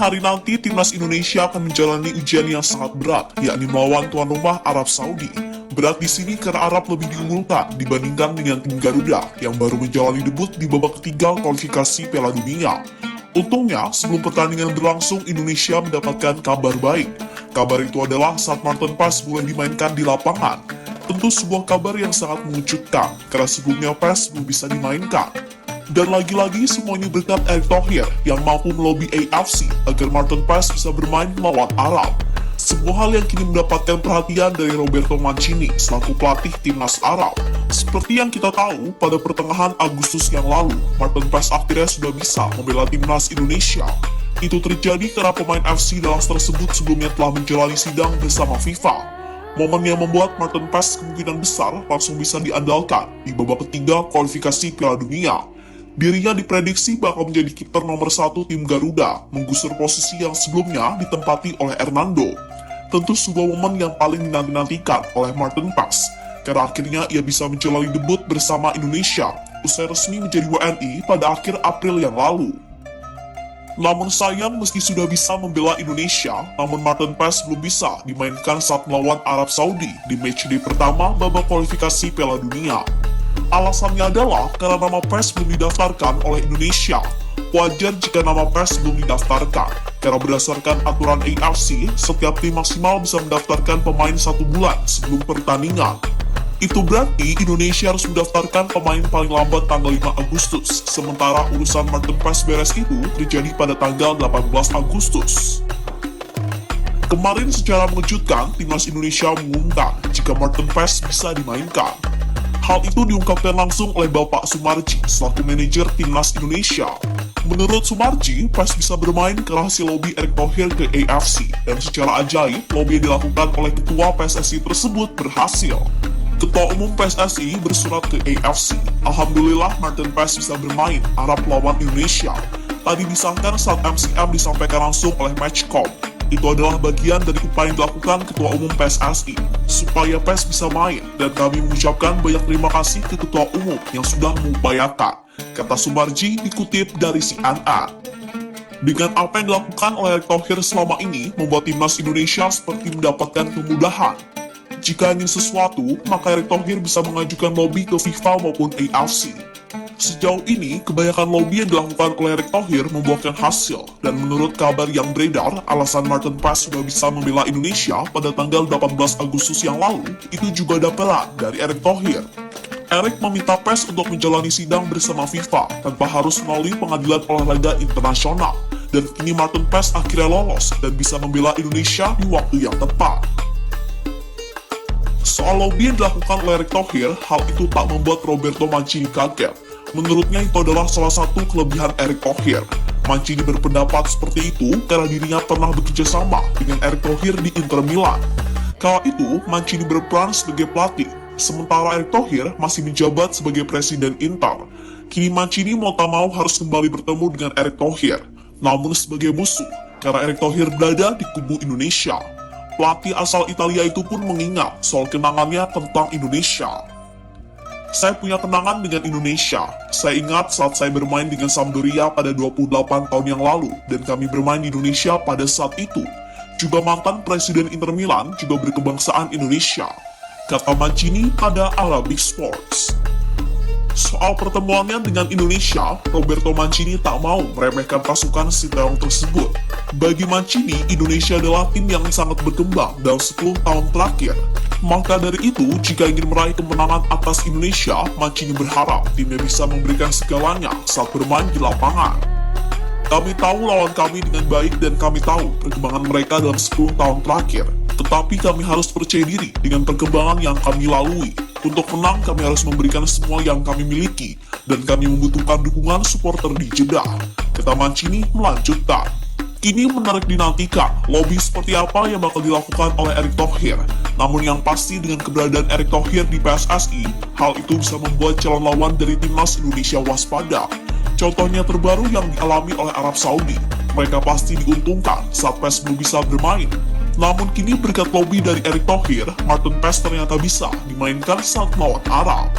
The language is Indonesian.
hari nanti timnas Indonesia akan menjalani ujian yang sangat berat, yakni melawan tuan rumah Arab Saudi. Berat di sini karena Arab lebih diunggulkan dibandingkan dengan tim Garuda yang baru menjalani debut di babak ketiga kualifikasi Piala Dunia. Untungnya, sebelum pertandingan berlangsung, Indonesia mendapatkan kabar baik. Kabar itu adalah saat Martin Paes mulai dimainkan di lapangan. Tentu sebuah kabar yang sangat mengejutkan, karena sebelumnya Paes belum bisa dimainkan. Dan lagi-lagi semuanya berkat Erick Thohir yang mampu melobi AFC agar Martin Paes bisa bermain melawan Arab. Sebuah hal yang kini mendapatkan perhatian dari Roberto Mancini selaku pelatih timnas Arab. Seperti yang kita tahu, pada pertengahan Agustus yang lalu, Martin Paes akhirnya sudah bisa membela timnas Indonesia. Itu terjadi karena pemain FC Dallas tersebut sebelumnya telah menjalani sidang bersama FIFA. Momen yang membuat Martin Paes kemungkinan besar langsung bisa diandalkan di babak ketiga kualifikasi Piala Dunia. Dirinya diprediksi bakal menjadi kiper nomor 1 tim Garuda, menggusur posisi yang sebelumnya ditempati oleh Hernando. Tentu sebuah momen yang paling dinanti-nantikan oleh Martin Paes, karena akhirnya ia bisa menjalani debut bersama Indonesia, usai resmi menjadi WNI pada akhir April yang lalu. Namun sayang, meski sudah bisa membela Indonesia, namun Martin Paes belum bisa dimainkan saat melawan Arab Saudi di matchday pertama babak kualifikasi Piala Dunia. Alasannya adalah karena nama Paes belum didaftarkan oleh Indonesia. Wajar jika nama Paes belum didaftarkan, karena berdasarkan aturan AFC, setiap tim maksimal bisa mendaftarkan pemain 1 bulan sebelum pertandingan. Itu berarti Indonesia harus mendaftarkan pemain paling lambat tanggal 5 Agustus, sementara urusan Martin Paes beres itu terjadi pada tanggal 18 Agustus. Kemarin secara mengejutkan, timnas Indonesia mengumumkan jika Martin Paes bisa dimainkan. Hal itu diungkapkan langsung oleh Bapak Sumarji selaku manajer timnas Indonesia. Menurut Sumarji, Paes bisa bermain karena hasil lobby Erick Thohir ke AFC, dan secara ajaib, lobby yang dilakukan oleh ketua PSSI tersebut berhasil. Ketua Umum PSSI bersurat ke AFC, Alhamdulillah Martin Paes bisa bermain Arab lawan Indonesia. Tadi disahkan saat MCM disampaikan langsung oleh Matchcom. Itu adalah bagian dari upaya yang dilakukan Ketua Umum PSSI, supaya Paes bisa main, dan kami mengucapkan banyak terima kasih ke Ketua Umum yang sudah mengupayakan, kata Sumarji dikutip dari CNN. Dengan apa yang dilakukan oleh Erick Thohir selama ini, membuat timnas Indonesia seperti mendapatkan kemudahan. Jika ingin sesuatu, maka Erick Thohir bisa mengajukan lobby ke FIFA maupun AFC. Sejauh ini, kebanyakan lobby yang dilakukan oleh Erick Thohir membuahkan hasil, dan menurut kabar yang beredar, alasan Martin Paes sudah bisa membela Indonesia pada tanggal 18 Agustus yang lalu, itu juga dapelan dari Erick Thohir. Erick meminta Paes untuk menjalani sidang bersama FIFA tanpa harus melalui pengadilan olahraga internasional, dan kini Martin Paes akhirnya lolos dan bisa membela Indonesia di waktu yang tepat. Soal lobby yang dilakukan oleh Erick Thohir, hal itu tak membuat Roberto Mancini kaget. Menurutnya itu adalah salah satu kelebihan Erick Thohir. Mancini berpendapat seperti itu karena dirinya pernah bekerja sama dengan Erick Thohir di Inter Milan. Kala itu, Mancini berperan sebagai pelatih, sementara Erick Thohir masih menjabat sebagai presiden Inter. Kini Mancini mau tak mau harus kembali bertemu dengan Erick Thohir, namun sebagai musuh, karena Erick Thohir berada di kubu Indonesia. Pelatih asal Italia itu pun mengingat soal kenangannya tentang Indonesia. Saya punya kenangan dengan Indonesia. Saya ingat saat saya bermain dengan Sampdoria pada 28 tahun yang lalu, dan kami bermain di Indonesia pada saat itu. Juga mantan Presiden Inter Milan juga berkebangsaan Indonesia, kata Mancini pada Arabic Sports. Soal pertemuannya dengan Indonesia, Roberto Mancini tak mau meremehkan pasukan Sinteyong tersebut. Bagi Mancini, Indonesia adalah tim yang sangat berkembang dalam 10 tahun terakhir. Maka dari itu, jika ingin meraih kemenangan atas Indonesia, Mancini berharap timnya bisa memberikan segalanya saat bermain di lapangan. Kami tahu lawan kami dengan baik dan kami tahu perkembangan mereka dalam 10 tahun terakhir. Tetapi kami harus percaya diri dengan perkembangan yang kami lalui. Untuk menang, kami harus memberikan semua yang kami miliki, dan kami membutuhkan dukungan supporter di Jeddah, kata Mancini melanjutkan. Kini menarik dinantikan lobby seperti apa yang bakal dilakukan oleh Erick Thohir. Namun yang pasti dengan keberadaan Erick Thohir di PSSI, hal itu bisa membuat calon lawan dari timnas Indonesia waspada. Contohnya terbaru yang dialami oleh Arab Saudi. Mereka pasti diuntungkan saat Paes belum bisa bermain. Namun kini berkat lobby dari Erick Thohir, Martin Paes ternyata bisa dimainkan saat melawan Arab.